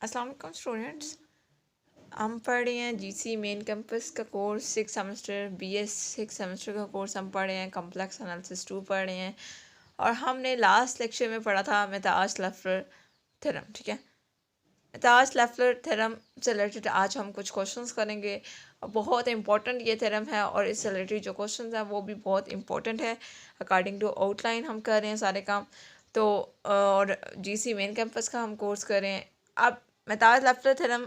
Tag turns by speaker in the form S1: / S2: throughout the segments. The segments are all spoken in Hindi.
S1: अस्सलाम वालेकुम स्टूडेंट्स, हम पढ़ रहे हैं जीसी मेन कैंपस का कोर्स 6 सेमेस्टर BS 6 सेमेस्टर का कोर्स हम पढ़ रहे हैं। कॉम्प्लेक्स एनालिसिस 2 पढ़ रहे हैं और हमने लास्ट लेक्चर में पढ़ा था मेथाज-लेफ्लर थ्योरम। ठीक है, मेथाज-लेफ्लर थ्योरम से रिलेटेड आज हम कुछ क्वेश्चंस करेंगे। बहुत इंपॉर्टेंट ये थ्योरम है और इससे रिलेटेड जो क्वेश्चंस हैं वो भी बहुत इंपॉर्टेंट है। अकॉर्डिंग टू आउटलाइन हम कर रहे हैं सारे काम। तो और जीसी मेन कैंपस का हम कोर्स कर रहे हैं। अब मेथाज-लेफ्लर थ्योरम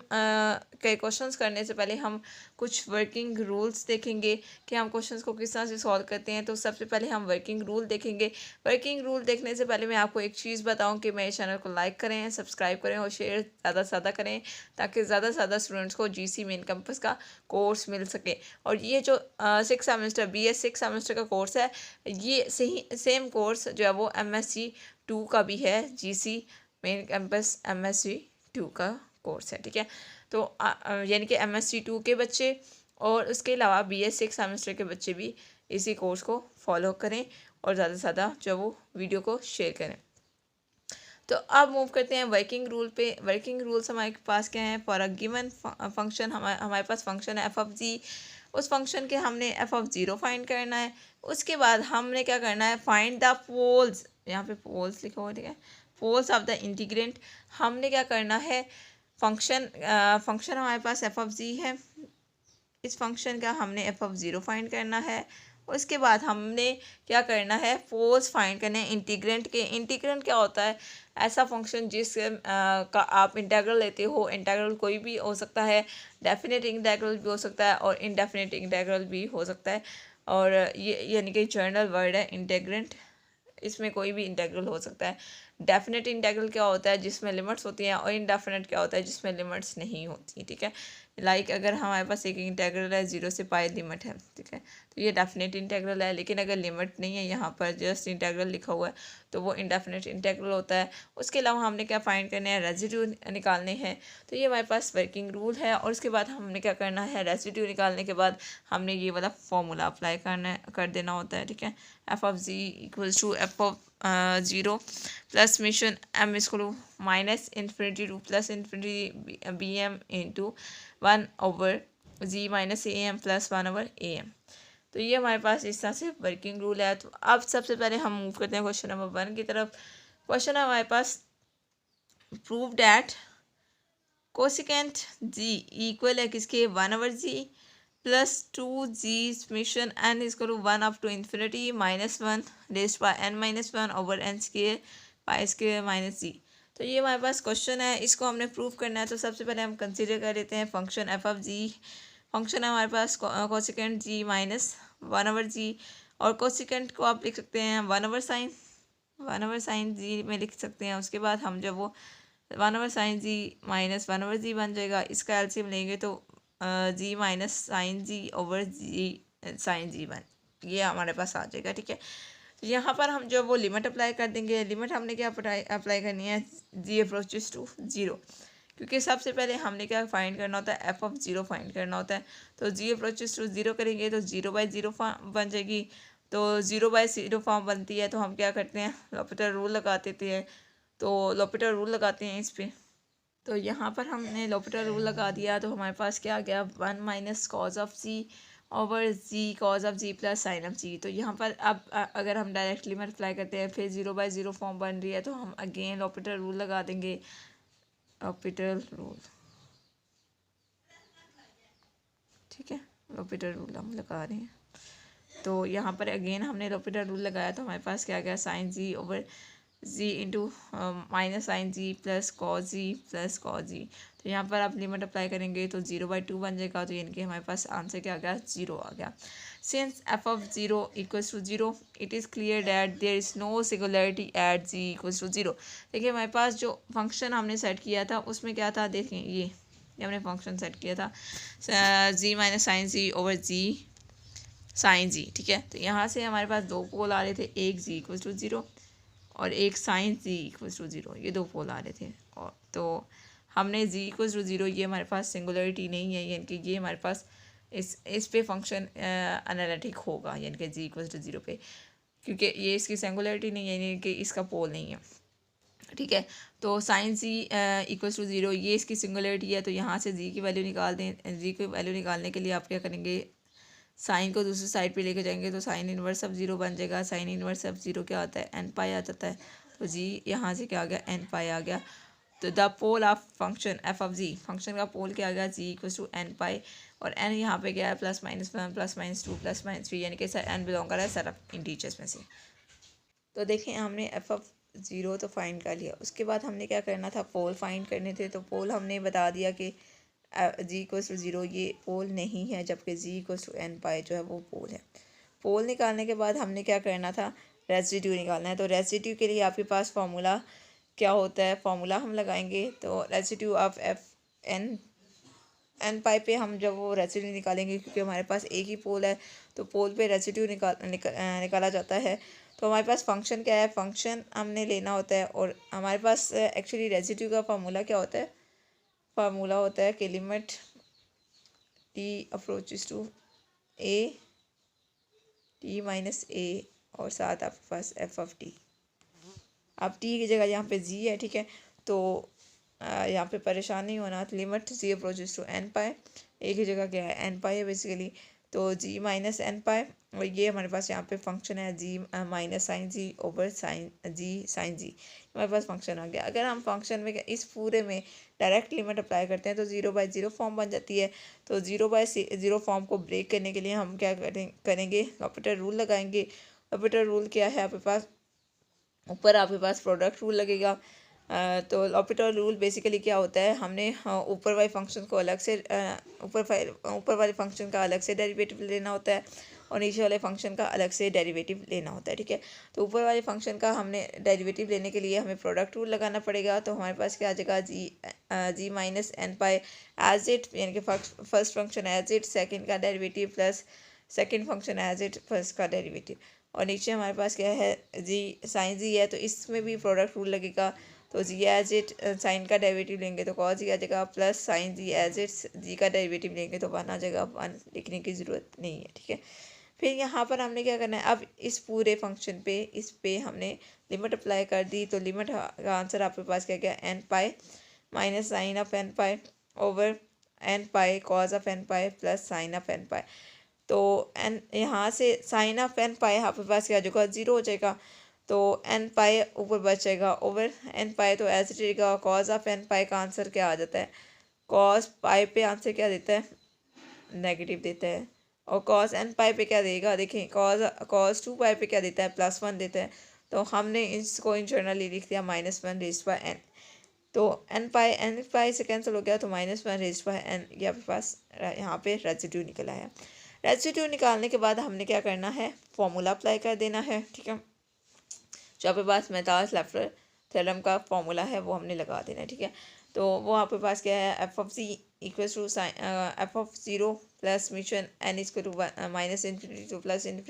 S1: के क्वेश्चंस करने से पहले हम कुछ वर्किंग रूल्स देखेंगे कि हम क्वेश्चंस को किस तरह से सॉल्व करते हैं। तो सबसे पहले हम वर्किंग रूल देखेंगे। वर्किंग रूल देखने से पहले मैं आपको एक चीज़ बताऊं कि मेरे चैनल को लाइक करें, सब्सक्राइब करें और शेयर ज़्यादा से ज़्यादा करें ताकि ज़्यादा से ज़्यादा स्टूडेंट्स को जीसी मेन कैंपस का कोर्स मिल सके। और ये जो 6 सेमेस्टर BS 6 सेमेस्टर का कोर्स है, ये सेम कोर्स जो है वो MSc 2 का भी है। जीसी मेन कैंपस MSc 2 का कोर्स है। ठीक है, तो यानी कि MSc 2 के बच्चे और उसके अलावा BS 6 सेमेस्टर के बच्चे भी इसी कोर्स को फॉलो करें और ज़्यादा से ज़्यादा जो वो वीडियो को शेयर करें। तो अब मूव करते हैं वर्किंग रूल पे। वर्किंग रूल्स हमारे पास क्या है? फॉर अ गिवन फंक्शन हमारे पास फंक्शन है f(g). उस फंक्शन के हमने f(0) फाइंड करना है। उसके बाद हमने क्या करना है? Find the poles. यहाँ पे पोल्स लिखा हुआ है, ठीक है, पोल्स ऑफ द इंटीग्रेंट। हमने क्या करना है? फंक्शन हमारे पास f(g) है। इस फंक्शन का हमने f(0) फाइंड करना है। उसके बाद हमने क्या करना है? पोल्स फाइंड करने हैं इंटीग्रेंट के। इंटीग्रेंट क्या होता है? ऐसा फंक्शन जिस का आप इंटीग्रल लेते हो। इंटीग्रल कोई भी हो सकता है, डेफिनेट इंटीग्रल भी हो सकता है और इनडेफिनेट इंटीग्रल भी हो सकता है। और ये यानी कि जनरल वर्ड है इंटीग्रेंट, इसमें कोई भी इंटीग्रल हो सकता है। डेफिनेट इंटीग्रल क्या होता है? जिसमें लिमिट्स होती हैं। और इनडेफिनेट क्या होता है? जिसमें लिमिट्स नहीं होती। ठीक है, लाइक अगर हमारे पास एक इंटीग्रल है 0 से पाई लिमिट है, ठीक है, तो ये डेफिनेट इंटीग्रल है। लेकिन अगर लिमिट नहीं है, यहाँ पर जस्ट इंटीग्रल लिखा हुआ है, तो वो इनडेफिनेट इंटीग्रल होता है। उसके अलावा हमने क्या फाइंड करने हैं? रेजिड्यू निकालने हैं। तो ये हमारे पास वर्किंग रूल है। और उसके बाद हमने क्या करना है? रेजिड्यू निकालने के बाद हमने ये वाला फॉर्मूला अप्लाई कर देना होता है। ठीक है, f(g) equals to f(0) plus summation m इसको minus infinity to plus infinity bm into 1/g minus am plus 1/am। तो ये हमारे पास इस तरह से वर्किंग रूल है। तो अब सबसे पहले हम मूव करते हैं क्वेश्चन नंबर 1 की तरफ। क्वेश्चन है हमारे पास, prove that cosecant g equal है किसके? 1/g plus 2g mission n is करो 1 up to infinity minus 1 raised by n minus 1 over n square by square minus g. तो ये हमारे पास क्वेश्चन है, इसको हमने प्रूव करना है। तो सबसे पहले हम कंसीडर कर लेते हैं फंक्शन f(g). फंक्शन है हमारे पास कोसिकेंट g माइनस 1/g और कोसिकेंट को आप लिख सकते हैं 1/sin g में लिख सकते हैं। उसके बाद हम जब वो 1/sin g माइनस 1/g बन जाएगा, इसका एलसीएम लेंगे तो g minus sine g over g sign जी बन, ये हमारे पास आ जाएगा। ठीक है, तो यहाँ पर हम जो वो लिमिट अप्लाई कर देंगे। लिमिट हमने क्या अप्लाई करनी है? g अप्रोचेस टू 0, क्योंकि सबसे पहले हमने क्या फाइंड करना होता है? f(0) फाइंड करना होता है। तो g अप्रोचेस टू 0 करेंगे तो 0/0 फॉर्म बन जाएगी। तो 0/0 फॉर्म बनती है तो हम क्या करते हैं? लॉपिटल रूल लगा देते हैं। तो लॉपिटल रूल लगाते हैं इस पर। तो यहाँ पर हमने लॉपिटल रूल लगा दिया तो हमारे पास क्या आ गया? 1 minus cos of g over g cos of g plus sine of g. तो यहाँ पर अब अगर हम डायरेक्ट लिमिट अप्लाई करते हैं, फिर 0/0 फॉर्म बन रही है तो हम अगेन लॉपिटल रूल लगा देंगे। लॉपिटल रूल, ठीक है, लॉपिटल रूल हम लगा रहे हैं। तो यहाँ पर अगेन हमने लॉपिटल रूल लगाया तो हमारे पास क्या गया? साइन जी ओवर जी into minus sine g plus cos g plus cos जी। तो यहाँ पर आप लिमिट अप्लाई करेंगे तो 0/2 बन जाएगा। तो यानी कि हमारे पास आंसर क्या आ गया? 0 आ गया। Since f(0) equals to 0 it is clear that there is no singularity at g equals to 0। देखिए हमारे पास जो फंक्शन हमने सेट किया था उसमें क्या था? देखें ये हमने फंक्शन सेट किया था g minus sine g over g sign जी। ठीक है, तो यहाँ से हमारे पास दो पोल आ रहे थे, एक g इक्वल्स टू 0 और एक साइन जी इक्वल्स टू 0, ये दो पोल आ रहे थे। और तो हमने जी इक्वल्स टू 0, ये हमारे पास सिंगुलरिटी नहीं है, यानी कि ये हमारे पास इस पे फंक्शन एनालिटिक होगा, यानी कि जी इक्वल्स टू 0 पे, क्योंकि ये इसकी सिंगुलरिटी नहीं है, यानी कि इसका पोल नहीं है। ठीक है। तो sine g equals to zero, ये इसकी सिंगुलरिटी है, तो यहाँ से जी की वैल्यू निकाल दें। जी की वैल्यू निकालने के लिए आप क्या करेंगे, साइन को दूसरी साइड पे लेके जाएंगे, तो साइन इनवर्स ऑफ ज़ीरो बन जाएगा। साइन इनवर्स ऑफ ज़ीरो क्या होता है, एन पाई आ जाता है। तो जी यहाँ से क्या आ गया, एन पाई आ गया। तो the pole of function F of g, function का पोल क्या आ गया, g equals to n pi, और एन यहाँ पे क्या है, +-1 +-2 +-3, यानी कि एन बिलोंग कर रहा है सेट ऑफ इंटीजर्स में से। तो देखें हमने एफ ऑफ ज़ीरो तो फाइंड कर लिया, उसके बाद हमने क्या करना था, पोल फाइंड करने थे। तो पोल हमने बता दिया कि जी इक्वल्स टू ज़ीरो ये पोल नहीं है, जबकि जी इक्वल्स टू एन पाई जो है वो पोल है। पोल निकालने के बाद हमने क्या करना था, रेसिड्यू निकालना है। तो रेसिड्यू के लिए आपके पास फार्मूला क्या होता है, फार्मूला हम लगाएंगे। तो रेसिड्यू ऑफ एफ एन पाई पे हम जब वो रेसिड्यू निकालेंगे, क्योंकि हमारे पास एक ही पोल है, तो पोल पे रेसिड्यू निकाला जाता है। तो हमारे पास फंक्शन क्या है, फंक्शन हमने लेना होता है, और हमारे पास एक्चुअली रेसिड्यू का फार्मूला क्या होता है, फार्मूला होता है कि limit t approaches to a t minus a, और साथ आपके पास एफ ऑफ टी। अब टी की जगह यहाँ पे जी है, ठीक है। तो यहाँ पे परेशान नहीं होना, तो limit g approaches to n pi, a की जगह क्या है, एन पाई है बेसिकली, तो जी माइनस एन पाए, और ये हमारे पास यहाँ पे फंक्शन है जी minus sine g over sine जी, हमारे पास फंक्शन आ गया। अगर हम फंक्शन में इस पूरे में डायरेक्ट लिमिट अप्लाई करते हैं तो 0/0 फॉर्म बन जाती है। तो 0/0 फॉर्म को ब्रेक करने के लिए हम क्या करेंगे, ऑपरेटर रूल लगाएंगे। ऑपरेटर रूल क्या है आपके पास, ऊपर आपके पास प्रोडक्ट रूल लगेगा। तो ऑपरेटर रूल बेसिकली क्या होता है, हमने ऊपर वाले फंक्शन को अलग से ऊपर वाले फंक्शन का अलग से डेरिवेटिव लेना होता है, और नीचे वाले फंक्शन का अलग से डेरिवेटिव लेना होता है, ठीक है। तो ऊपर वाले फंक्शन का हमने डेरिवेटिव लेने के लिए हमें प्रोडक्ट रूल लगाना पड़ेगा। तो हमारे पास क्या आ जाएगा, g minus n pi as it, यानी कि first function as it, second का derivative plus second function as it first का डेरिवेटिव, और नीचे हमारे पास क्या है, जी साइन जी है, तो इसमें भी प्रोडक्ट रूल लगेगा। तो जी एज इट साइन का डेरिवेटिव लेंगे तो कॉस जी आ जाएगा, plus sine g as it g का डेरिवेटिव लेंगे तो 1 आ जाएगा। 1 लिखने की ज़रूरत नहीं है, ठीक है। फिर यहाँ पर हमने क्या करना है, अब इस पूरे फंक्शन पे इस पे हमने लिमिट अप्लाई कर दी। तो लिमिट का आंसर आपके पास क्या गया, n pi minus sine of n pi over n pi cos of n pi plus sine of n pi. तो एन यहाँ से साइन ऑफ एन पाई आपके पास क्या आ जाएगा, 0 हो जाएगा। तो एन पाई ऊपर बच जाएगा ओवर एन पाई, तो ऐसे रहेगा। कॉस ऑफ एन पाई का आंसर क्या आ जाता है, कॉस पाई पे आंसर क्या देता है, नेगेटिव देता है। और कॉस एन पाई पे क्या देगा, देखें कॉस 2 पाई पे क्या देता है, +1 देता है। तो हमने इसको इंटरनली लिख दिया -1 रेज़्ड बाय एन। तो एन पाई से कैंसिल हो गया, तो -1 रेज़्ड बाय एन, ये आपके पास यहाँ पे रेसिड्यू निकल आया। रेसिड्यू निकालने के बाद हमने क्या करना है, फॉर्मूला अप्लाई कर देना है, ठीक है। जो आपके पास मैथ्यूस-लैफलर थ्योरम का फॉर्मूला है वो हमने लगा देना है, ठीक है। तो वो आपके पास क्या है, F of c equals to F of 0 plus mutual n equal to -∞ to +∞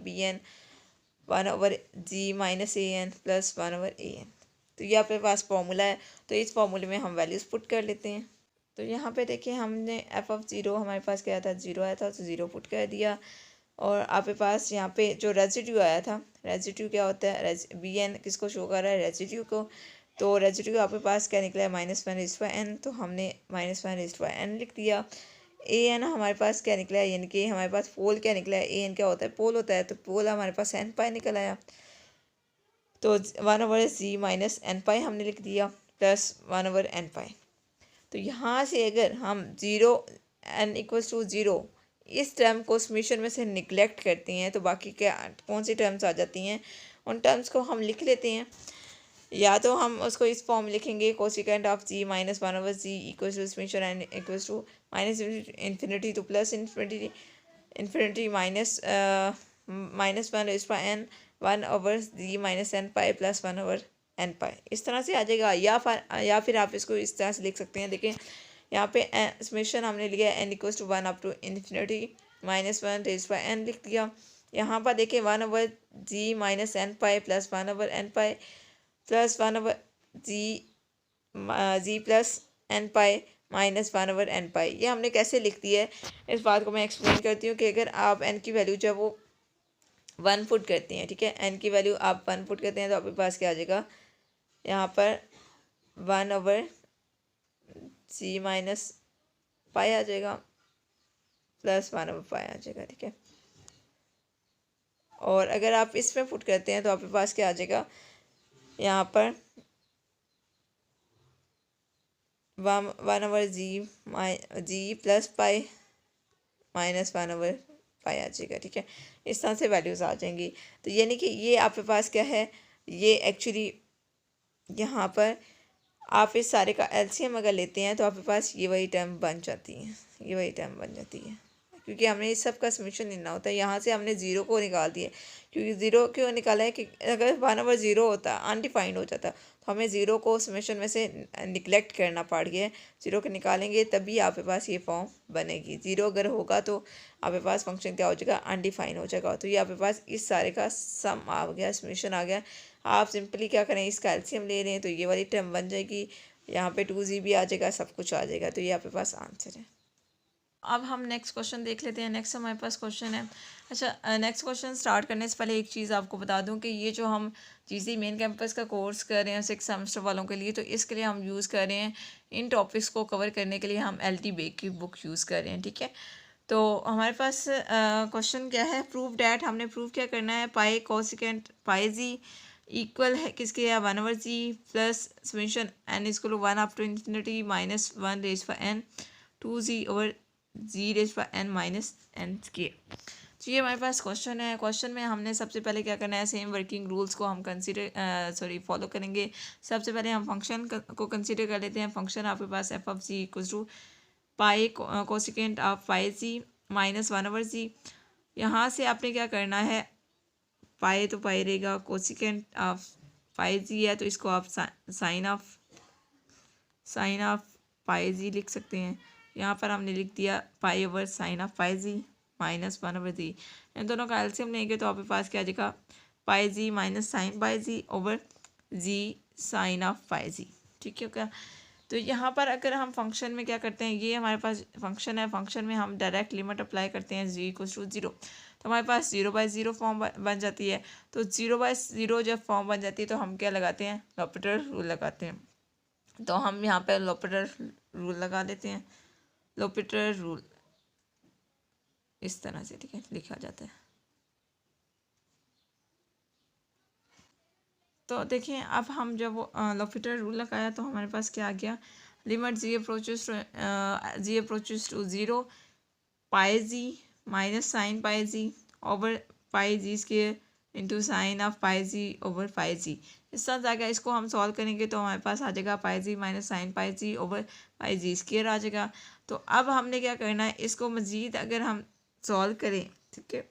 S1: b n 1/g minus a n plus 1/an। तो ये आपके पास फॉर्मूला है। तो इस फॉर्मूले में हम वैल्यूज़ पुट कर लेते हैं। तो यहाँ पे देखिए हमने एफ ऑफ 0 हमारे पास क्या था, 0 आया था, तो 0 पुट कर दिया। और आपके पास यहाँ पे जो रेजिड्यू आया था, रेजिड्यू क्या होता है, बी एन किसको शो कर रहा है, रेजिड्यू को। तो रेजिड्यू आपके पास क्या निकला है, -1 रेज़्ड बाय एन, तो हमने -1 रेज़्ड बाय एन लिख दिया। ए एन हमारे पास क्या निकला है, यानी कि हमारे पास पोल क्या निकला है, ए एन क्या होता है, पोल होता है, तो पोल हमारे पास एन पाई निकल आया। तो 1/g माइनस एन पाई हमने लिख दिया प्लस 1/n पाई। तो यहाँ से अगर हम 0 n इक्वल्स टू 0 इस टर्म को समीशन में से निगलेक्ट करती हैं, तो बाकी क्या कौन सी टर्म्स आ जाती हैं, उन टर्म्स को हम लिख लेते हैं। या तो हम उसको इस फॉर्म लिखेंगे, cosecant of g minus 1/g equals to summation n equals to -∞ to +∞ -1 raised by n 1/g minus n pi plus 1/n pi, इस तरह से आ जाएगा। या फिर आप इसको इस तरह से लिख सकते हैं। देखिए यहाँ पे समेशन हमने लिया n equals to 1 up to infinity -1 raised by n लिख दिया। यहाँ पर देखिए 1/g minus n pi plus 1/n pi plus 1/g plus n pi minus 1/n pi, ये हमने कैसे लिख दी है, इस बात को मैं एक्सप्लेन करती हूँ। कि अगर आप n की वैल्यू जब वो 1 पुट करते हैं, ठीक है, n की वैल्यू आप 1 पुट करते हैं, तो आपके पास क्या आ जाएगा, यहाँ पर 1/c माइनस पाई आ जाएगा प्लस 1/पाई आ जाएगा, ठीक है। और अगर आप इसमें पुट करते हैं तो आपके पास क्या आ जाएगा, यहाँ पर 1/जी प्लस पाई माइनस 1/पाई आ जाएगा, ठीक है। इस तरह से वैल्यूज़ आ जाएंगी। तो यानी कि ये आपके पास क्या है, ये एक्चुअली यहाँ पर आप इस सारे का एलसीएम अगर लेते हैं तो आपके पास ये वही टर्म बन जाती है, ये वही टर्म बन जाती है, क्योंकि हमने इस सब का समीशन लेना होता है। यहाँ से हमने ज़ीरो को निकाल दिया, क्योंकि ज़ीरो क्यों निकाला है कि अगर 1/0 होता अनडिफाइंड हो जाता तो हमें ज़ीरो को समीशन में से निगलेक्ट करना पड़ गया है। ज़ीरो को निकालेंगे तभी आपके पास ये फॉर्म बनेगी। ज़ीरो अगर होगा तो आपके पास फंक्शन क्या हो जाएगा, अनडिफाइंड हो जाएगा। तो ये आपके पास इस सारे का सम आ गया, समीशन आ गया। आप सिंपली क्या करें, इसका एलसीएम ले रहे हैं तो ये वाली टर्म बन जाएगी, यहाँ पे 2g भी आ जाएगा, सब कुछ आ जाएगा। तो ये आपके पास आंसर है। अब हम नेक्स्ट क्वेश्चन देख लेते हैं। नेक्स्ट हमारे पास क्वेश्चन है, अच्छा नेक्स्ट क्वेश्चन स्टार्ट करने से पहले एक चीज़ आपको बता दूं कि ये जो हम जीसी मेन कैंपस का कोर्स कर रहे हैं 6 सेमेस्टर वालों के लिए, तो इसके लिए हम यूज़ कर रहे हैं, इन टॉपिक्स को कवर करने के लिए हम LT बेग की बुक यूज़ कर रहे हैं, ठीक है। तो हमारे पास क्वेश्चन क्या है, प्रूव डैट, हमने प्रूव क्या करना है, पाई कोसिकेंट पाई जी इक्वल है किसके, या 1/जी plus summation n equal 1 up to infinity minus 1 raise पर n 2g/g रेज पर n माइनस n के। तो ये हमारे पास क्वेश्चन है। क्वेश्चन में हमने सबसे पहले क्या करना है, सेम वर्किंग रूल्स को हम फॉलो करेंगे। सबसे पहले हम फंक्शन को कंसिडर कर लेते हैं। फंक्शन आपके पास f(g) equal to pi cosecant of pi g minus 1/जी। यहाँ से आपने क्या करना है, पाई तो पाई रहेगा, कोसिकेंट ऑफ पाई जी है तो इसको आप साइन ऑफ पाई जी लिख सकते हैं। यहाँ पर हमने लिख दिया pi over sine of pi g minus 1/जी। इन दोनों का एलसीएम लेंगे तो आपके पास क्या आ जाएगा, pi g minus sine pi g over g sine of pi g, ठीक है क्या। तो यहाँ पर अगर हम फंक्शन में क्या करते हैं, ये हमारे पास फंक्शन है, फंक्शन में हम डायरेक्ट लिमिट अप्लाई करते हैं जी इक्वल टू 0, तो हमारे पास 0/0 फॉर्म बन जाती है। तो 0/0 जब फॉर्म बन जाती है तो हम क्या लगाते हैं, लॉपिटर रूल लगाते हैं। तो हम यहाँ पर लॉपिटर रूल लगा देते हैं। लॉपिटर रूल इस तरह से, ठीक है, लिखा जाता है। तो देखिए अब हम जब लॉपिटर रूल लगाया तो हमारे पास क्या आ गया, limit g approaches to 0 pi g minus sine pi g over pi g square into sine of pi g over pi g. इस तरह जाएगा, इसको हम सॉल्व करेंगे तो हमारे पास आ जाएगा pi g minus sine pi g over pi g square आ जाएगा। तो अब हमने क्या करना है, इसको मज़ीद अगर हम सॉल्व करें, ठीक है,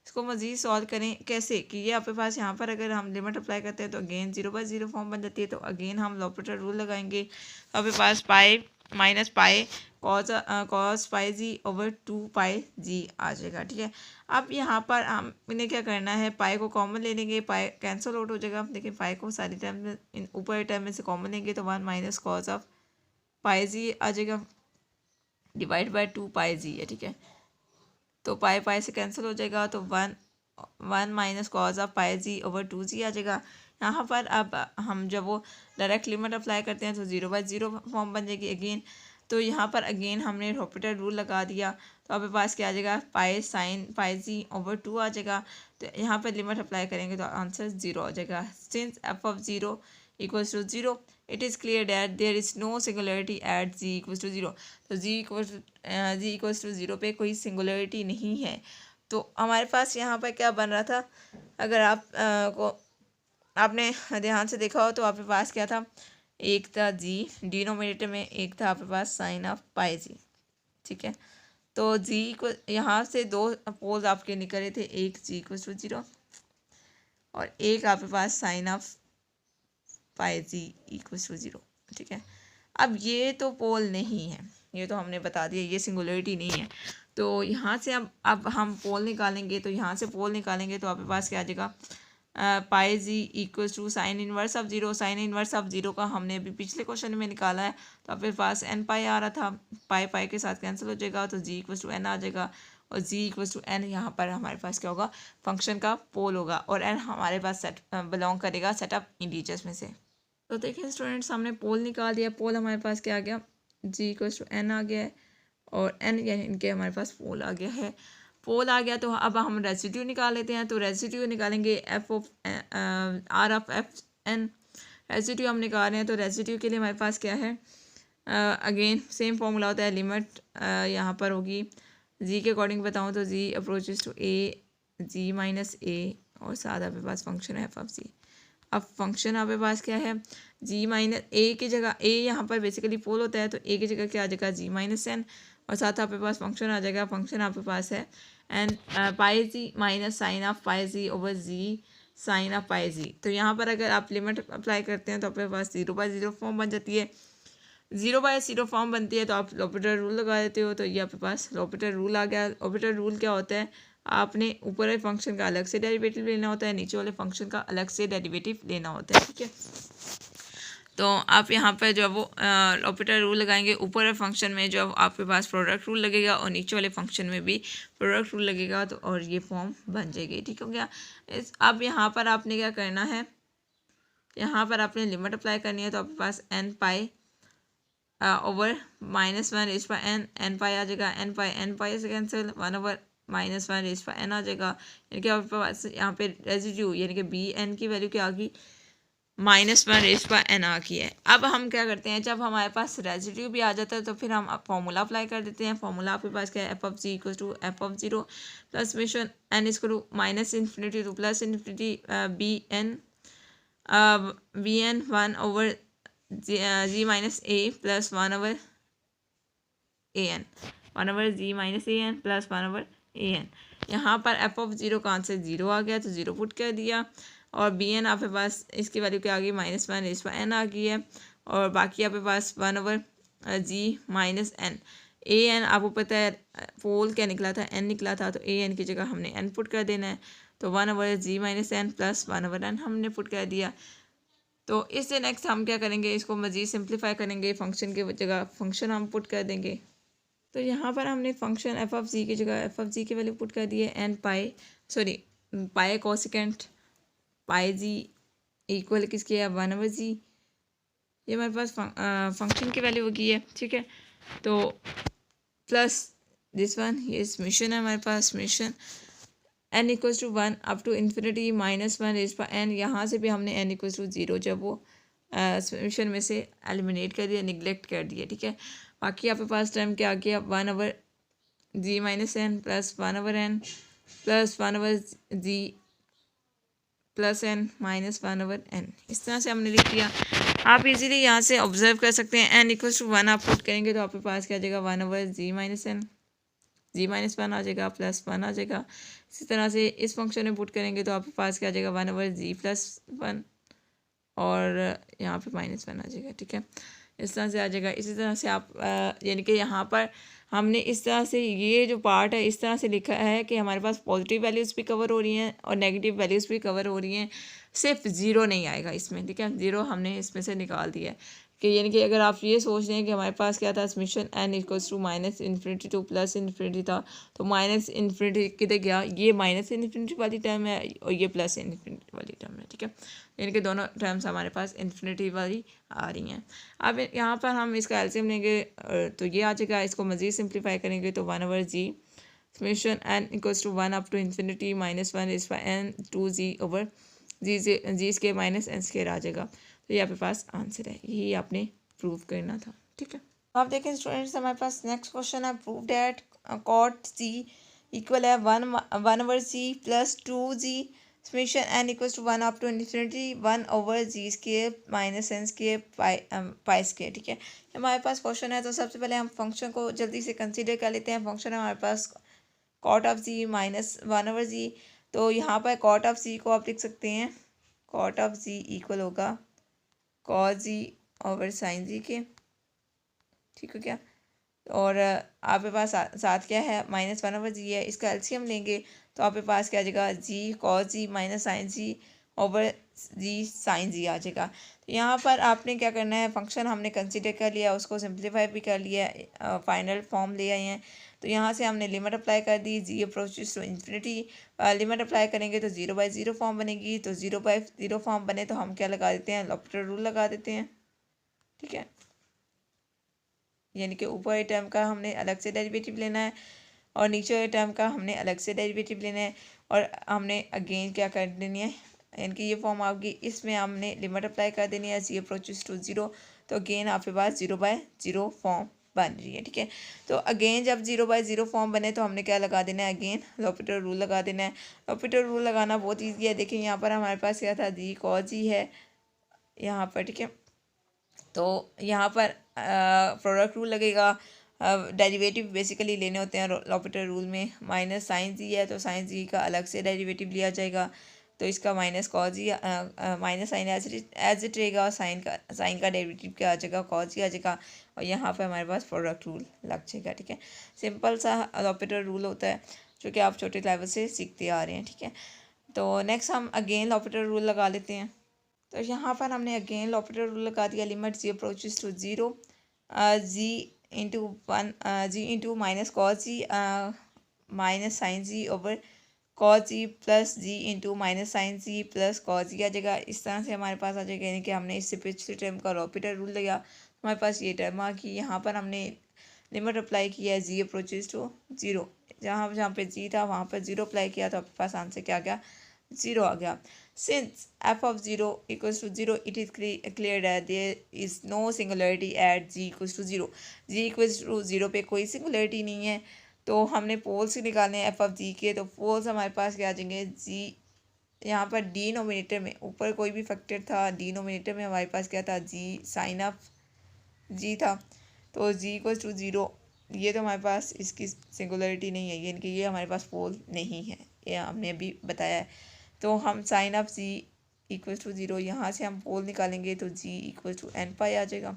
S1: इसको मज़ीद सॉल्व करें कैसे, कि ये आपके पास यहाँ पर अगर हम लिमिट अप्लाई करते हैं तो अगेन 0/0 फॉर्म बन जाती है। तो अगेन हम लॉपिटर रूल लगाएंगे तो आपके पास pi minus pi cos pi g over 2πg आ जाएगा, ठीक है। अब यहाँ पर हमने क्या करना है, पाई को कॉमन ले लेंगे, पाई कैंसिल आउट हो जाएगा। लेकिन पाई को सारी टर्म में ऊपर टर्म में से कॉमन लेंगे तो 1 माइनस कॉस ऑफ पाई जी आ जाएगा डिवाइड बाई 2πg है, ठीक है। तो पाई पाई से कैंसिल हो जाएगा तो 1 minus cos of pi g over 2g आ जाएगा। यहाँ पर अब हम जब वो डायरेक्ट लिमिट अप्लाई करते हैं तो 0/0 फॉर्म बन जाएगी अगेन। तो यहाँ पर अगेन हमने लॉपिटर रूल लगा दिया तो आपके पास क्या आ जाएगा, pi sine pi g over 2 आ जाएगा। तो यहाँ पर लिमिट अप्लाई करेंगे तो आंसर 0 आ जाएगा। Since f(0) equals to 0 it is clear that there is no singularity at g equals to 0। तो जी इक्वल्स टू 0 पे कोई सिंगुलरिटी नहीं है। तो हमारे पास यहाँ पर क्या बन रहा था, अगर आपने ध्यान से देखा हो तो आपके पास क्या था, एक था जी डिनोमिनेटर में, एक था आपके पास साइन ऑफ पाई जी, ठीक है। तो जी को यहाँ से दो पोल्स आपके निकले थे, एक जी इक्वल टू 0 और एक आपके पास sine of pi g equal to 0, ठीक है। अब ये तो पोल नहीं है, ये तो हमने बता दिया, ये सिंगुलरिटी नहीं है। तो यहाँ से अब हम पोल निकालेंगे, तो यहाँ से पोल निकालेंगे तो आपके पास क्या आ जाएगा, pi g equals to sine inverse of 0। Sine inverse of 0 का हमने अभी पिछले क्वेश्चन में निकाला है तो आपके पास n पाई आ रहा था, पाई पाई के साथ कैंसिल हो जाएगा तो जी इक्वल्स टू n आ जाएगा और जी इक्वल्स टू n यहाँ पर हमारे पास क्या होगा, फंक्शन का पोल होगा और n हमारे पास सेट बिलोंग करेगा सेट ऑफ इंटीजर्स में से। तो देखिए स्टूडेंट्स, हमने पोल निकाल दिया। पोल हमारे पास क्या आ गया, जी इक्वल्स टू एन आ गया है, और एन यानी इनके हमारे पास पोल आ गया है। पोल आ गया तो अब हम रेसिड्यू निकाल लेते हैं। तो रेसिड्यू निकालेंगे F of R of F n. Residue हम निकाल रहे हैं, तो रेसिड्यू के लिए हमारे पास क्या है, अगेन सेम फॉर्मूला होता है। लिमिट यहाँ पर होगी जी के अकॉर्डिंग बताऊँ तो g approaches to a g minus a, और साथ आपके पास फंक्शन है एफ ऑफ जी। अब फंक्शन आपके पास क्या है, जी माइनस ए की जगह, ए यहाँ पर बेसिकली पोल होता है, तो ए की जगह क्या आ जाएगा, जी माइनस एन, और साथ आपके पास फंक्शन आ जाएगा। फंक्शन आपके पास है n pi g minus sine of pi g over g sine of pi g. तो यहाँ पर अगर आप लिमिट अप्लाई करते हैं तो आपके पास 0/0 फॉर्म बन जाती है। 0/0 फॉर्म बनती है तो आप लॉपिटल रूल लगा देते हो, तो ये आपके पास लॉपिटल रूल आ गया। लॉपिटल रूल क्या होता है, आपने ऊपर वाले फंक्शन का अलग से डेरिवेटिव लेना होता है, नीचे वाले फंक्शन का अलग से डेरिवेटिव लेना होता है, ठीक है। तो आप यहाँ पर जो है वो लॉपिटल रूल लगाएंगे। ऊपर वाले फंक्शन में जो आपके पास प्रोडक्ट रूल लगेगा, और नीचे वाले फंक्शन में भी प्रोडक्ट रूल लगेगा, तो और ये फॉर्म बन जाएगी, ठीक हो गया। अब यहाँ पर आपने क्या करना है, यहाँ पर आपने लिमिट अप्लाई करनी है। तो आपके पास एन पाई ओवर -1 रेज़ पर एन पाई आ जाएगा। एन पाई से कैंसिल, 1/-1 रेज़ पर एन आ जाएगा। यानी कि आपके पास यहाँ पे रेजिड्यू यानी कि बी एन की वैल्यू क्या आ गई, -1 रेज़ पर एन आ गई है। अब हम क्या करते हैं, जब हमारे पास रेजिड्यू भी आ जाता है तो फिर हम फॉर्मूला अप्लाई कर देते हैं। फॉर्मूला आपके पास क्या है, F of g equal to F of zero plus summation n equal to -∞ to +∞ b n 1 over g minus a plus 1 over a n, 1 over g minus a n plus 1 over a n. यहाँ पर एफ ऑफ जीरो का आंसर 0 आ गया, तो 0 पुट कर दिया, और बी एन आपके पास इसकी वैल्यू क्या आ गई, -1 रेज़ पर एन आ गई है, और बाकी आपके पास 1 over g minus N. A N आपको पता है पोल क्या निकला था, एन निकला था, तो ए एन की जगह हमने एन पुट कर देना है। तो 1 over g minus n plus 1 over n हमने पुट कर दिया। तो इससे नेक्स्ट हम क्या करेंगे, इसको मज़ीद सिंप्लीफाई करेंगे। फंक्शन की जगह फंक्शन हम पुट कर देंगे। तो यहाँ पर हमने फंक्शन एफ ऑफ जी की जगह एफ ऑफ जी की वैल्यू पुट कर दी है, एन पाई कोसेकेंट पाई जी इक्वल किसके है, 1 ओवर जी। ये हमारे पास फंक्शन की वैल्यू होगी है, ठीक है। तो प्लस दिस वन, ये मिशन है हमारे पास, summation n equals to 1 up to infinity -1 raise पर n। यहाँ से भी हमने n इक्वल्स टू 0 जब वो सॉल्यूशन में से एलिमिनेट कर दिया, निगलेक्ट कर दिया, ठीक है। बाकी आपके पास टर्म क्या आ गया, 1 over g minus n plus 1 over n plus 1 over g plus n minus 1 over n. इस तरह से हमने लिख दिया। आप इजीली यहाँ से ऑब्जर्व कर सकते हैं, n इक्वल्स टू 1 आप पुट करेंगे तो आपके पास क्या आ जाएगा, 1 ओवर जी माइनस एन, जी माइनस 1 आ जाएगा, प्लस 1 आ जाएगा। इसी तरह से इस फंक्शन में पुट करेंगे तो आपके पास क्या आ जाएगा, 1 ओवर जी प्लस 1, और यहाँ पे -1 आ जाएगा, ठीक है। इस तरह से आ जाएगा। इसी तरह से आप यानी कि यहाँ पर हमने इस तरह से ये जो पार्ट है इस तरह से लिखा है कि हमारे पास पॉजिटिव वैल्यूज़ भी कवर हो रही हैं और नेगेटिव वैल्यूज़ भी कवर हो रही हैं, सिर्फ ज़ीरो नहीं आएगा इसमें, ठीक है। ज़ीरो हमने इसमें से निकाल दिया है कि यानी कि अगर आप ये सोच रहे हैं कि हमारे पास क्या था, summation n equals to -∞ to +∞ था, तो -∞ किधर गया, ये -∞ वाली टर्म है और ये +∞ वाली टर्म है, ठीक है। यानी कि दोनों टर्म्स हमारे पास इन्फिनिटी वाली आ रही हैं। अब यहाँ पर हम इसका एलसीएम लेंगे तो ये आ जाएगा। इसको मज़ीद सिंप्लीफाई करेंगे तो 1 over g summation n equals to 1 up to infinity -1 raise पर n two g over g square minus n square आ जाएगा। तो ये आपके पास आंसर है, यही आपने प्रूव करना था, ठीक है। आप देखें स्टूडेंट्स, हमारे पास नेक्स्ट क्वेश्चन है, prove that cot g equal है 1 over g plus 2g summation n equals to 1 up to infinity 1 over g square minus n square pi square, ठीक है। हमारे पास क्वेश्चन है, तो सबसे पहले हम फंक्शन को जल्दी से कंसीडर कर लेते हैं। फंक्शन है हमारे पास कॉट ऑफ जी -1 ओवर जी। तो यहाँ पर कॉट ऑफ जी को आप लिख सकते हैं, कॉट ऑफ जी इक्वल होगा कॉस जी ओवर साइन जी के, ठीक है क्या। और आपके पास साथ क्या है, -1 ओवर जी है। इसका एलसीएम लेंगे तो आपके पास क्या आ जाएगा, जी cos g minus sine g over g sign जी आ जाएगा। तो यहाँ पर आपने क्या करना है, फंक्शन हमने कंसीडर कर लिया, उसको सिंप्लीफाई भी कर लिया, फाइनल फॉर्म ले आए हैं। तो यहाँ से हमने लिमिट अप्लाई कर दी, g approaches to infinity. Limit apply करेंगे तो 0/0 फॉर्म बनेगी। तो 0/0 फॉर्म बने तो हम क्या लगा देते हैं, लॉपिटल रूल लगा देते हैं। ठीक है, यानी कि ऊपर वाले टर्म का हमने अलग से डेरिवेटिव लेना है और नीचे वाले टर्म का हमने अलग से डेरिवेटिव लेना है। और हमने अगेन क्या कर देनी है, यानी कि ये फॉर्म आपकी, इसमें हमने लिमिट अप्लाई कर देनी है, जी अप्रोचेस टू 0। तो अगेन आपके पास 0/0 फॉर्म बन रही है। ठीक है, तो अगेन जब 0/0 फॉर्म बने तो हमने क्या लगा देना है, अगेन लॉपिटल रूल लगा देना है। लॉपिटल रूल लगाना बहुत ईजी है। देखिए यहाँ पर हमारे पास क्या था, जी कॉस जी है यहाँ पर। ठीक है, तो यहाँ पर प्रोडक्ट रूल लगेगा। डेरिवेटिव बेसिकली लेने होते हैं लॉपिटल रूल में। माइनस साइन जी है तो साइन जी का अलग से डेरिवेटिव लिया जाएगा। तो इसका minus cos g, minus sine as it रहेगा, और साइन का डेरिवेटिव क्या आ जाएगा, कॉस जी आ जाएगा। और यहाँ पे हमारे पास प्रोडक्ट रूल लग जाएगा। ठीक है, सिंपल सा लॉपिटल रूल होता है जो कि आप छोटे लेवल से सीखते आ रहे हैं। ठीक है, तो नेक्स्ट हम अगेन लॉपिटल रूल लगा लेते हैं। तो यहाँ पर हमने अगेन लॉपिटल रूल लगा दिया, limit g approaches to 0, g into 1, g into minus cos g minus sine g over cos g plus g into minus sine g plus cos g आ जाएगा। इस तरह से हमारे पास आ जाएगा, यानी कि हमने इससे पिछले टर्म का लॉपिटल रूल लिया, हमारे पास ये टर्म आ गई। यहाँ पर हमने लिमिट अप्लाई किया है, जी अप्रोचेस टू 0। जहाँ जहाँ पे जी था वहाँ पर 0 अप्लाई किया तो आपके पास आंसर क्या आ गया, 0 आ गया। Since f of 0 equals to 0, it is clear that there is no singularity at g equals to 0. g equals to 0 पे कोई singularity नहीं है। तो हमने पोल्स निकालने हैं एफ ऑफ जी के। तो पोल्स हमारे पास क्या आ जाएंगे, जी यहाँ पर डिनोमिनेटर में ऊपर कोई भी फैक्टर था, डिनोमिनेटर में हमारे पास क्या था, जी साइन ऑफ जी था। तो जी इक्वल्स टू 0, ये तो हमारे पास इसकी सिंगुलरिटी नहीं है, यानी कि ये हमारे पास पोल नहीं है, ये हमने अभी बताया है। तो हम sine of g equals to 0, यहाँ से हम पोल निकालेंगे तो g equals to n pi आ जाएगा।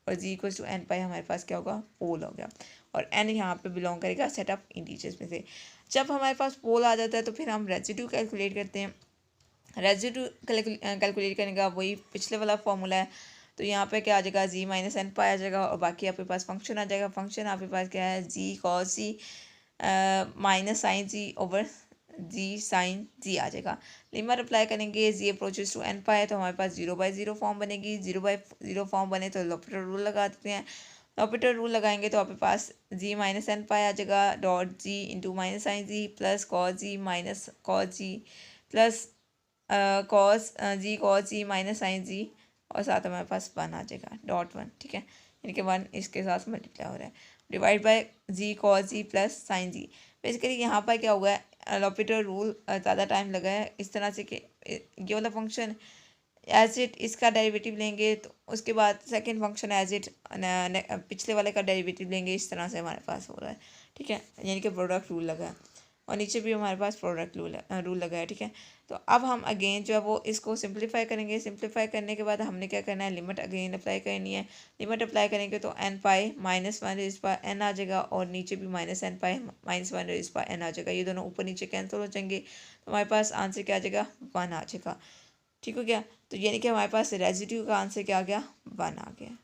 S1: और g equals to n pi हमारे पास क्या होगा, पोल हो गया। और एन यहाँ पे बिलोंग करेगा सेट ऑफ इंटीजर्स में से। जब हमारे पास पोल आ जाता है तो फिर हम रेजिड्यू कैलकुलेट करते हैं। रेजिड्यू कैलकुलेट करने का वही पिछले वाला फॉर्मूला है। तो यहाँ पे क्या आ जाएगा, जी माइनस एन पाई आ जाएगा, और बाकी आपके पास फंक्शन आ जाएगा। फंक्शन आपके पास क्या है, जी cos g minus sine g over g sign जी आ जाएगा। लिमिट अप्लाई करेंगे, g approaches to n pi, तो हमारे पास 0/0 फॉर्म बनेगी। 0/0 फॉर्म बने तो लॉपिटल रूल लगा देते हैं। लॉपिटल रूल लगाएंगे तो आपके पास जी माइनस एन पाई आ जाएगा, dot g into minus sine g plus cos g minus cos g plus cos g minus sine g, और साथ हमारे पास 1 आ जाएगा, डॉट 1। ठीक है, यानी कि 1 इसके साथ मल्टीप्लाई हो रहा है, divide by g cos g plus sine g. Basically यहाँ पर क्या हुआ है, लॉपिटल रूल ज़्यादा टाइम लगा है इस तरह से कि ये वाला फंक्शन एज इट इसका डेरिवेटिव लेंगे, तो उसके बाद सेकंड फंक्शन एज इट पिछले वाले का डेरिवेटिव लेंगे। इस तरह से हमारे पास हो रहा है। ठीक है, यानी कि प्रोडक्ट रूल लगा है, और नीचे भी हमारे पास प्रोडक्ट रूल लगा है। ठीक है, तो अब हम अगेन जो है वो इसको सिंप्लीफाई करेंगे। सिंप्लीफाई करने के बाद हमने क्या करना है, लिमिट अगेन अप्लाई करनी है। लिमिट अप्लाई करेंगे तो एन पाई -1 रेज़ पावर एन आ जाएगा, और नीचे भी माइनस एन पाई -1 रेज़ पावर एन आ जाएगा। ये दोनों ऊपर नीचे कैंसिल हो जाएंगे, तो हमारे पास आंसर क्या आ जाएगा, 1 आ जाएगा। ठीक हो गया, तो यानी कि हमारे पास रेजिड्यू का आंसर क्या आ गया, 1 आ गया।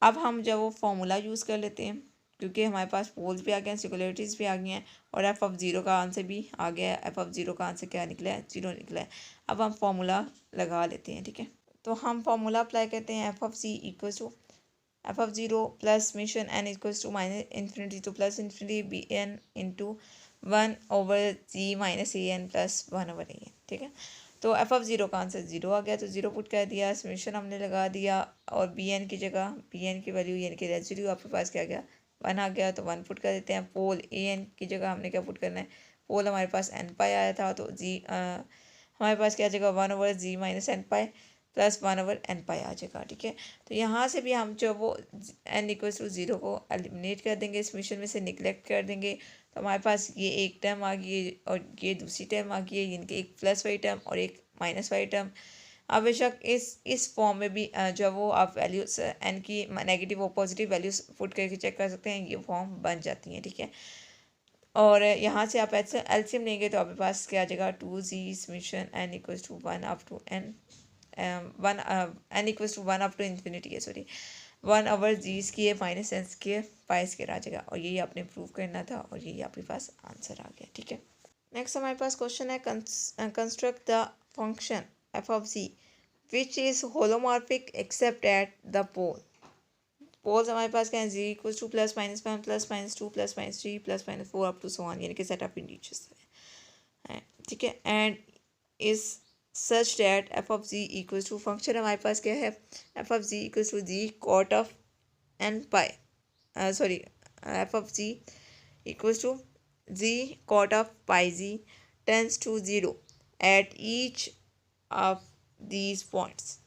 S1: अब हम जब वो फॉर्मूला यूज़ कर लेते हैं, क्योंकि हमारे पास पोल्स भी आ गए हैं, सिंगुलरिटीज़ भी आ गई हैं, और एफ ऑफ 0 का आंसर भी आ गया है। एफ ऑफ 0 का आंसर क्या निकला है, 0 निकला है। अब हम फॉर्मूला लगा लेते हैं। ठीक है, तो हम फॉर्मूला अप्लाई करते हैं, F of c equals to F of 0 plus summation n equals to minus infinity to plus infinity b n into 1 over g minus a n plus 1 over a n. ठीक है, तो एफ ऑफ 0 का आंसर 0 आ गया, तो 0 पुट कर दिया, समीशन हमने लगा दिया, और बी एन की जगह बी एन की वैल्यू यानी कि रेजिड्यू आपके पास क्या गया, 1 आ गया, तो 1 पुट कर देते हैं। पोल ए एन की जगह हमने क्या पुट करना है, पोल हमारे पास एन पाई आया था, तो जी हमारे पास क्या जगह 1 over g minus n pi plus 1 over n pi आ जाएगा। ठीक है, तो यहाँ से भी हम जो वो एन इक्वल्स टू 0 को एलिमिनेट कर देंगे, इस मिशन में से निगलेक्ट कर देंगे, तो हमारे पास ये एक टर्म आ गई है और ये दूसरी टर्म आ गई है, यानी कि एक प्लस वाली टर्म और एक माइनस वाली टर्म। अब बेशक इस फॉर्म में भी जो वो आप वैल्यूज एन की नेगेटिव और पॉजिटिव वैल्यूज पुट करके चेक कर सकते हैं, ये फॉर्म बन जाती हैं। ठीक है, और यहाँ से आप एलसीएम लेंगे तो आपके पास क्या आ जाएगा 2z summation n equals to 1 up to n 1 equals to 1 up to infinity है, sorry 1 over g square minus n square pi square आ जाएगा। और यही आपने प्रूव करना था और यही आपके पास आंसर आ गया। ठीक है, नेक्स्ट हमारे पास क्वेश्चन है construct the function F of g which is holomorphic except at the pole. Poles हमारे पास क्या है, g equals to plus minus 1 plus minus 2 plus minus 3 plus minus 4 up to so on, यानी कि सेट ऑफ इंटीजर्स है। ठीक है, and is such that f of g equals to, function हमारे पास क्या है, F of g equals to g cot of n pi, sorry F of g equals to g cot of pi g tends to zero at each of these points.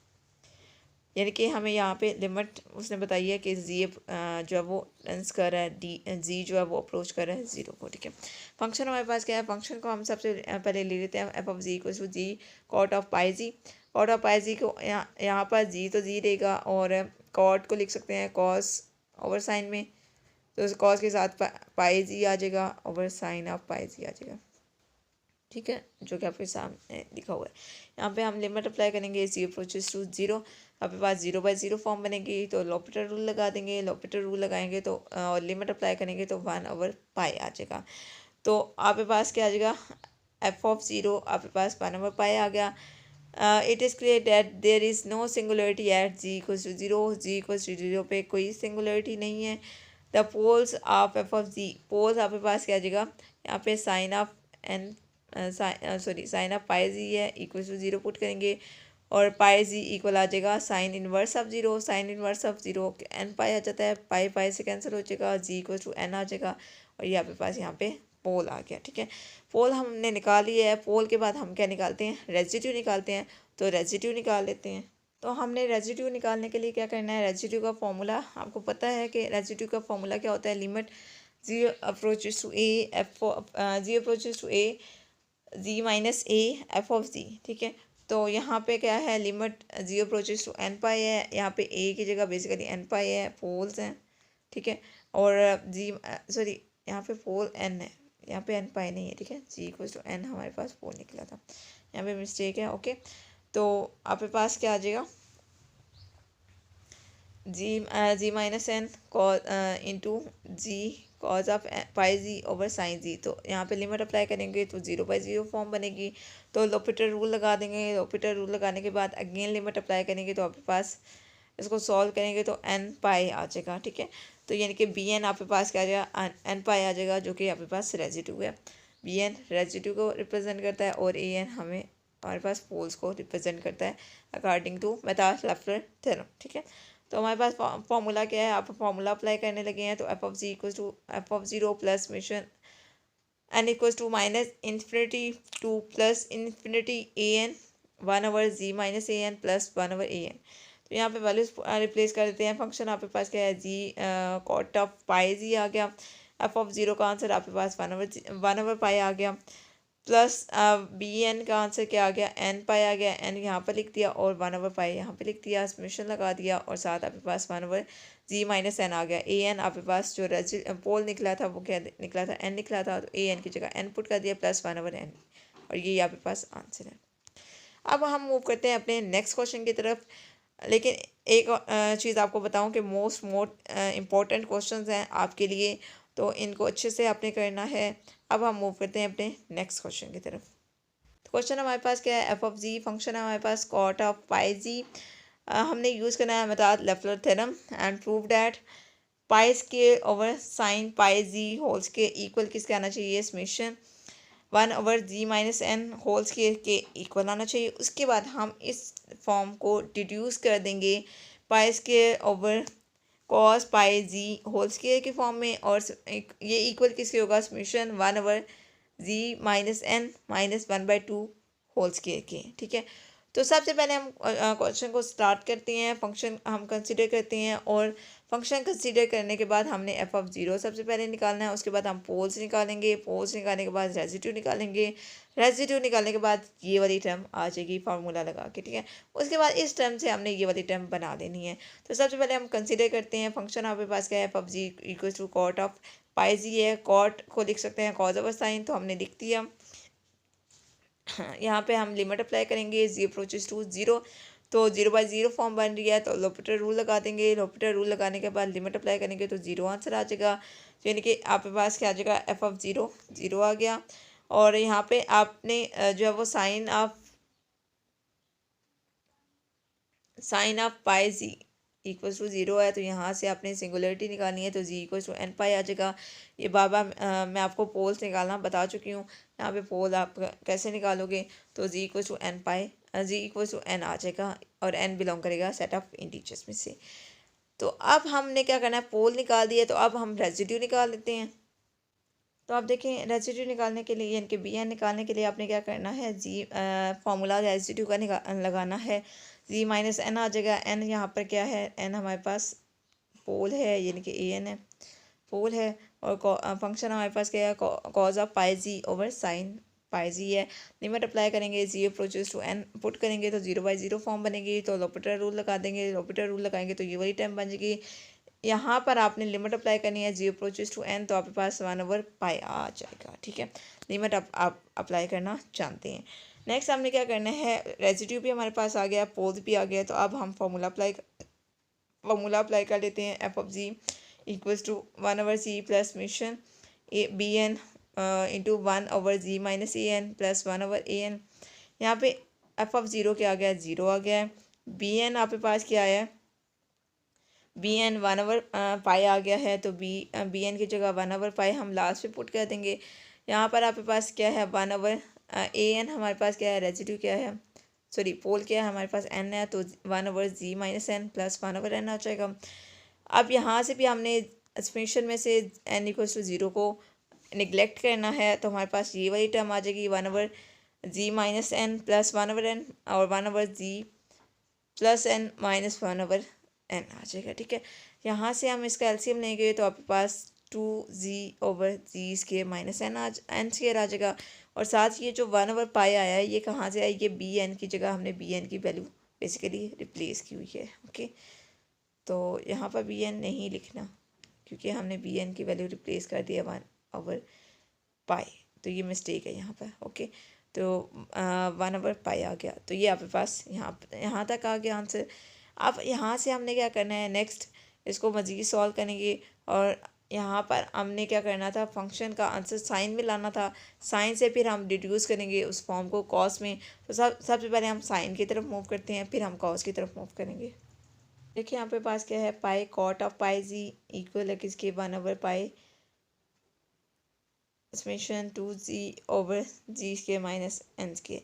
S1: यानी कि हमें यहाँ पे लिमिट उसने बताई है कि जी जो है वो टेंस कर रहा है, डी जी जो है वो अप्रोच कर रहा है ज़ीरो को। ठीक है, फंक्शन हमारे पास क्या है, फंक्शन को हम सबसे पहले ले लेते हैं F of g equals to g cot of pi g. Cot of pi g को यहाँ पर जी तो जी रहेगा और कॉट को लिख सकते हैं कॉस ओवर साइन में, तो उस कॉस के साथ पाई जी आ जाएगा ओवर साइन ऑफ पाई जी आ जाएगा। ठीक है, जो कि आपके सामने लिखा हुआ है। यहाँ पे हम लिमिट अप्लाई करेंगे जी अप्रोचेस टू ज़ीरो, आपके पास 0/0 फॉर्म बनेगी तो लॉपिटर रूल लगा देंगे, लॉपिटर रूल लगाएंगे तो और लिमिट अप्लाई करेंगे तो 1 ओवर पाई आ जाएगा। तो आपके पास क्या आ जाएगा, एफ ऑफ ज़ीरो आपके पास 1 ओवर पाई आ गया। It is clear that there is no singularity at g equals to zero, g equals to zero पे कोई सिंगुलरिटी नहीं है। The poles of f of g, poles आपके पास क्या आ जाएगा, यहाँ पे sine of n sorry sine of pi g है इक्वल टू ज़ीरो पुट करेंगे और पाई जी इक्वल आ जाएगा sine inverse of zero, sine inverse of zero n pi आ जाता है, पाई पाई से कैंसिल हो जाएगा, जी इक्वल टू एन आ जाएगा और ये आपके पास यहाँ पे पोल आ गया। ठीक है, पोल हमने निकाल लिया है। पोल के बाद हम क्या निकालते हैं, रेजिड्यू निकालते हैं, तो रेजिड्यू निकाल लेते हैं। तो हमने रेजिड्यू निकालने के लिए क्या करना है, रेजिड्यू का फॉर्मूला आपको पता है कि रेजिड्यू का फॉर्मूला क्या होता है, limit g approaches to a f g approaches to a g minus a f of g. ठीक है, तो यहाँ पे क्या है, limit g approaches to n pi है, यहाँ पे ए की जगह बेसिकली एन पाई है, पोल्स हैं। ठीक है, और जी सॉरी यहाँ पे पोल एन है, यहाँ पे एन पाई नहीं है। ठीक है, जी इक्वल टू एन हमारे पास पोल निकला था, यहाँ पे मिस्टेक है। ओके, तो आपके पास क्या आ जाएगा, g minus n cos into g cos of pi g over sine g. तो यहाँ पे लिमिट अप्लाई करेंगे तो 0/0 फॉर्म बनेगी, तो लोपिटर रूल लगा देंगे। लोपिटर रूल लगाने के बाद अगेन लिमिट अप्लाई करेंगे तो आपके पास इसको सॉल्व करेंगे तो एन पाई आ जाएगा। ठीक है, तो यानी कि बी एन आपके पास क्या आ जाएगा, एन पाई आ जाएगा, जो कि आपके पास रेजिड्यू है। बी एन रेजिड्यू को रिप्रेजेंट करता है और ए एन हमें हमारे पास पोल्स को रिप्रेजेंट करता है अकॉर्डिंग टू मेथड-लेफ्लर थ्योरम। ठीक है, तो हमारे पास फॉर्मूला क्या है, आप फॉर्मूला अप्लाई करने लगे हैं तो F of g equal to F of zero plus summation n equals to minus infinity to plus infinity a n 1 over g minus a n plus 1 over a n. तो यहाँ पे वैल्यूज रिप्लेस कर देते हैं। फंक्शन आपके पास क्या है, जी कॉट ऑफ पाई जी आ गया, एफ ऑफ ज़ीरो का आंसर आपके पास 1 ओवर पाई आ गया, प्लस बी एन का आंसर क्या आ गया, एन पाई आ गया, एन यहाँ पर लिख दिया और 1 ओवर पाई यहाँ पे लिख दिया, समेशन लगा दिया और साथ आपके पास 1 ओवर जी माइनस एन आ गया। ए एन आपके पास जो पोल निकला था वो क्या निकला था, एन निकला था, तो ए एन की जगह एन पुट कर दिया प्लस 1 ओवर एन, और ये आपके पास आंसर है। अब हम मूव करते हैं अपने नेक्स्ट क्वेश्चन की तरफ। लेकिन एक चीज़ आपको बताऊं कि मोस्ट इम्पोर्टेंट क्वेश्चंस हैं आपके लिए, तो इनको अच्छे से आपने करना है। अब हम मूव करते हैं अपने नेक्स्ट क्वेश्चन की तरफ। तो क्वेश्चन हमारे पास क्या है, एफ ऑफ जी फंक्शन है हमारे पास कॉट ऑफ पाई जी। हमने यूज़ करना है Mittag Leffler theorem and prove that pi square over sine pi g whole square equal किसके आना चाहिए, summation 1 over g minus n whole square के इक्वल आना चाहिए। उसके बाद हम इस फॉर्म को डिड्यूस कर देंगे pi square over cos pi g whole square के फॉर्म में, और ये इक्वल किसके होगा, summation 1 over g minus n minus 1/2 whole square के। ठीक है, तो सबसे पहले हम क्वेश्चन को स्टार्ट करते हैं, फंक्शन हम कंसीडर करते हैं और फंक्शन कंसीडर करने के बाद हमने एफ ऑफ ज़ीरो सबसे पहले निकालना है। उसके बाद हम पोल्स निकालेंगे, पोल्स निकालने के बाद रेजिड्यू निकालेंगे, रेजिड्यू निकालने के बाद ये वाली टर्म आ जाएगी फार्मूला लगा के, ठीक है। उसके बाद इस टर्म से हमने ये वाली टर्म बना लेनी है। तो सबसे पहले हम कंसीडर करते हैं फंक्शन आपके पास क्या है, F of g equal to cot of pi g है। कॉट को लिख सकते हैं कॉज ऑफ साइन, तो हमने लिख दिया। यहाँ पे हम लिमिट अप्लाई करेंगे, जी अप्रोचेस टू ज़ीरो, तो 0/0 फॉर्म बन रही है, तो लोपिटर रूल लगा देंगे। लोपिटर रूल लगाने के बाद लिमिट अप्लाई करेंगे तो ज़ीरो आंसर आ जाएगा। तो यानी कि आपके पास क्या आ जाएगा, एफ ऑफ ज़ीरो ज़ीरो आ गया। और यहाँ पे आपने जो है वो sine of pi g equals to zero है, तो यहाँ से आपने सिंगुलरिटी निकालनी है, तो g equals to n pi आ जाएगा। ये मैं आपको पोल्स निकालना बता चुकी हूँ। यहाँ पे पोल आप कैसे निकालोगे, तो g equals to n pi, g equals to n आ जाएगा, और एन बिलोंग करेगा सेट ऑफ इंटीजर्स में से। तो अब हमने क्या करना है, पोल निकाल दिए, तो अब हम रेजिड्यू निकाल लेते हैं। तो आप देखें रेजिड्यू निकालने के लिए यानी कि बी एन निकालने के लिए आपने क्या करना है, जी फॉर्मूला रेजिड्यू का लगाना है। जी माइनस एन आ जाएगा। एन यहाँ पर क्या है, एन हमारे पास पोल है यानी कि ए एन है, पोल है। और फंक्शन हमारे पास क्या है, cos of pi g over sine pi g है। लिमिट अप्लाई करेंगे, g approaches to n put करेंगे तो 0/0 फॉर्म बनेगी, तो लोपिटर रूल लगा देंगे। लोपिटर रूल लगाएंगे तो ये वही टर्म बन जाएगी। यहाँ पर आपने लिमिट अप्लाई करनी है, जी अप्रोचेस टू एन, तो आपके पास 1/पाई आ जाएगा, ठीक है। लिमिट आप अप्लाई करना जानते हैं। नेक्स्ट हमने क्या करना है, रेजिड्यू भी हमारे पास आ गया, पोल्स भी आ गया, तो अब हम फॉर्मूला अप्लाई कर लेते हैं। F of g equals to 1/c plus summation a b n into 1/g minus a n plus 1/an। यहाँ पे एफ ऑफ ज़ीरो क्या आ गया, ज़ीरो आ गया है। बी एन आपके पास क्या आया, बी एन 1/पाई आ गया है, तो बी एन की जगह 1/पाई हम लास्ट पे पुट कर देंगे। यहाँ पर आपके पास क्या है, 1/an हमारे पास क्या है, रेजिड्यू क्या है, सॉरी पोल क्या है हमारे पास, एन है, तो 1/g minus n plus 1/n आ जाएगा। अब यहाँ से भी हमने एक्सपेंशन में से एन इक्वल्स टू ज़ीरो को निगलेक्ट करना है, तो हमारे पास ये वाली टर्म आ जाएगी 1/g minus n plus 1/n और 1/g plus n minus 1/n आ जाएगा, ठीक है। यहाँ से हम इसका एलसीएम लेंगे तो आपके पास 2g/g square minus n square आ जाएगा। और साथ ये जो 1/पाई आया है, ये कहाँ से आया, ये बी एन की जगह हमने बी एन की वैल्यू बेसिकली रिप्लेस की हुई है, ओके। तो यहाँ पर बी एन नहीं लिखना क्योंकि हमने बी एन की वैल्यू रिप्लेस कर दिया 1/पाई, तो ये मिस्टेक है यहाँ पर, ओके। तो 1/पाई आ गया, तो ये आपके पास यहाँ तक आ गया आंसर। अब यहाँ से हमने क्या करना है, नेक्स्ट इसको मज़ीद सॉल्व करेंगे। और यहाँ पर हमने क्या करना था, फंक्शन का आंसर साइन में लाना था। साइन से फिर हम डिड्यूस करेंगे उस फॉर्म को कॉस में। तो सबसे पहले हम साइन की तरफ मूव करते हैं, फिर हम कॉस की तरफ मूव करेंगे। देखिए यहाँ पे पास क्या है, pi cot of pi g equal है किसके, 1/पाई समेशन 2g/g के माइनस एन के।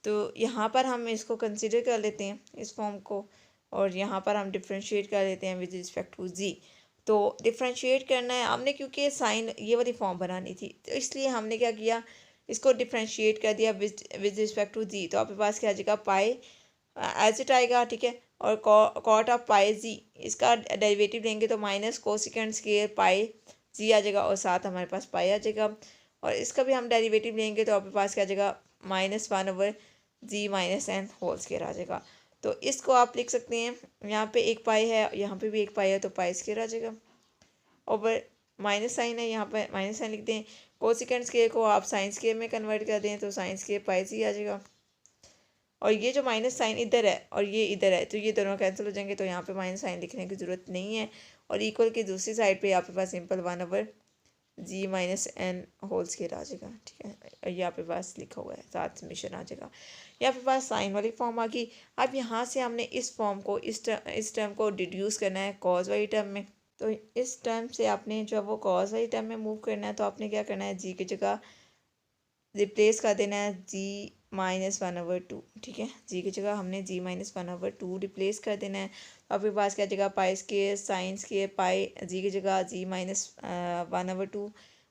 S1: तो यहाँ पर हम इसको कंसिडर कर लेते हैं इस फॉर्म को, और यहाँ पर हम डिफ्रेंशिएट कर लेते हैं विद रिस्पेक्ट टू जी। तो डिफ्रेंशिएट करना है हमने क्योंकि साइन ये वाली फॉर्म बनानी थी, तो इसलिए हमने क्या किया, इसको डिफ्रेंशिएट कर दिया विद रिस्पेक्ट टू जी। तो आपके पास क्या आ जाएगा, पाई एज इट आएगा, ठीक है। और कॉट ऑफ पाई जी इसका डेरिवेटिव लेंगे तो माइनस कोसिकेंड स्क्वायर पाई जी आ जाएगा, और साथ हमारे पास पाई आ जाएगा। और इसका भी हम डेरिवेटिव लेंगे तो आपके पास क्या आ जाएगा, -1/g minus n whole square आ जाएगा। तो इसको आप लिख सकते हैं, यहाँ पे एक पाई है, यहाँ पे भी एक पाई है, तो पाई स्क्वायर आ जाएगा। और माइनस साइन है, यहाँ पर माइनस साइन लिख दें। कोसिकेंड स्क्वायर को आप साइन स्क्वायर में कन्वर्ट कर दें तो साइन स्क्वायर पाई जी आ जाएगा। और ये जो माइनस साइन इधर है और ये इधर है, तो ये दोनों कैंसिल हो जाएंगे, तो यहाँ पे माइनस साइन लिखने की ज़रूरत नहीं है। और इक्वल की दूसरी साइड पे आपके पास simple 1/g minus n whole square आ जाएगा, ठीक है। और ये आपके पास लिखा हुआ है, साथ समेशन आ जाएगा। ये आपके पास साइन वाली फॉर्म आ गई। अब यहाँ से हमने इस फॉर्म को इस टर्म को डिड्यूस करना है कॉज वाली टर्म में। तो इस टर्म से आपने जो वो कॉज वाली टर्म में मूव करना है, तो आपने क्या करना है, जी की जगह रिप्लेस कर देना है g-1/2, ठीक है। जी की जगह हमने g-1/2 रिप्लेस कर देना है। तो आपके पास क्या जगह pi square sine square pi, G की जगह g-1/2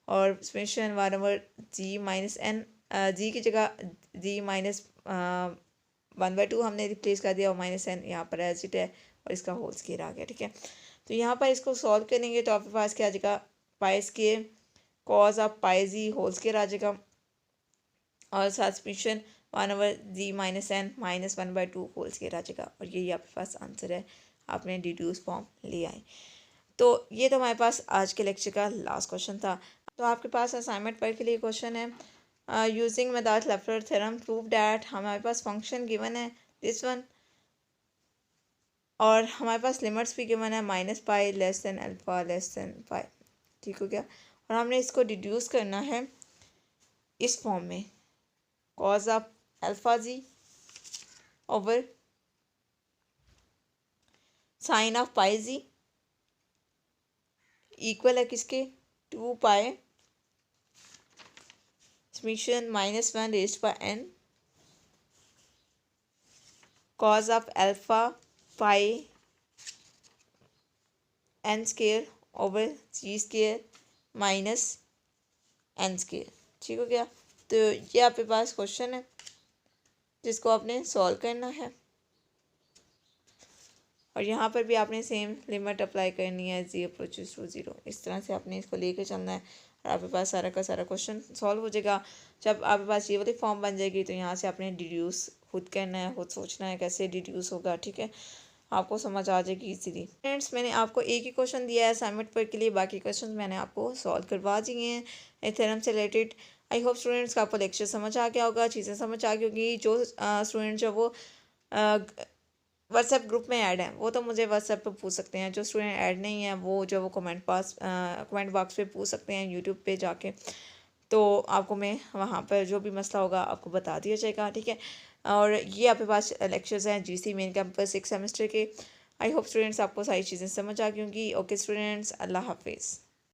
S1: और समेशन 1/g माइनस एन, जी की जगह g 1/2 हमने रिप्लेस कर दिया और -n यहाँ पर एज इट है और इसका होल स्क्वायर आ गया। ठीक है, तो यहाँ पर इसको सॉल्व करेंगे तो आपके पास क्या आ जाएगा, pi square cos of pi g whole square आ जाएगा और summation 1/g - n -1/2 whole square आ जाएगा और यही आपके पास आंसर है। आपने डिड्यूस फॉर्म लिया है। तो ये तो हमारे पास आज के लेक्चर का लास्ट क्वेश्चन था। तो आपके पास असाइनमेंट पर के लिए क्वेश्चन है, using method Leffler theorem prove that, हमारे पास फंक्शन गिवन है दिस वन और हमारे पास लिमिट्स भी गिवन है -pi less than alpha less than pi. ठीक हो गया, और हमने इसको डिड्यूस करना है इस फॉर्म में, cos of alpha g over sine of pi g equal है किसके, 2 pi summation -1 raised by n cos of alpha pi n square over g square minus n square. ठीक हो गया, तो ये आपके पास क्वेश्चन है जिसको आपने सॉल्व करना है और यहाँ पर भी आपने सेम लिमिट अप्लाई करनी है, जी अप्रोचेस टू 0, इस तरह से आपने इसको लेके चलना है और आपके पास सारा का सारा क्वेश्चन सॉल्व हो जाएगा। जब आपके पास ये वाली फॉर्म बन जाएगी तो यहाँ से आपने डिड्यूस खुद करना है, खुद सोचना है कैसे डिड्यूस होगा। ठीक है, आपको समझ आ जाएगी इजीली। फ्रेंड्स, मैंने आपको एक ही क्वेश्चन दिया है असाइनमेंट पर के लिए, बाकी क्वेश्चन मैंने आपको सॉल्व करवा दिए हैं थ्योरम से रिलेटेड। आई होप स्टूडेंट्स का आपको लेक्चर समझ आ गया होगा, चीज़ें समझ आ गई होगी। जो स्टूडेंट जो वो व्हाट्सएप ग्रुप में ऐड है वो तो मुझे व्हाट्सएप पे पूछ सकते हैं, जो स्टूडेंट ऐड नहीं है वो जो वो कमेंट बॉक्स पे पूछ सकते हैं यूट्यूब पे जाके, तो आपको मैं वहाँ पर जो भी मसला होगा आपको बता दिया जाएगा। ठीक है, और ये आपके पास लेक्चर्स हैं जीसी मेन कैंपस 6 सेमेस्टर के। आई होप स्टूडेंट्स आपको सारी चीज़ें समझ आ गई होंगी। ओके स्टूडेंट्स, अल्लाह हाफिज़।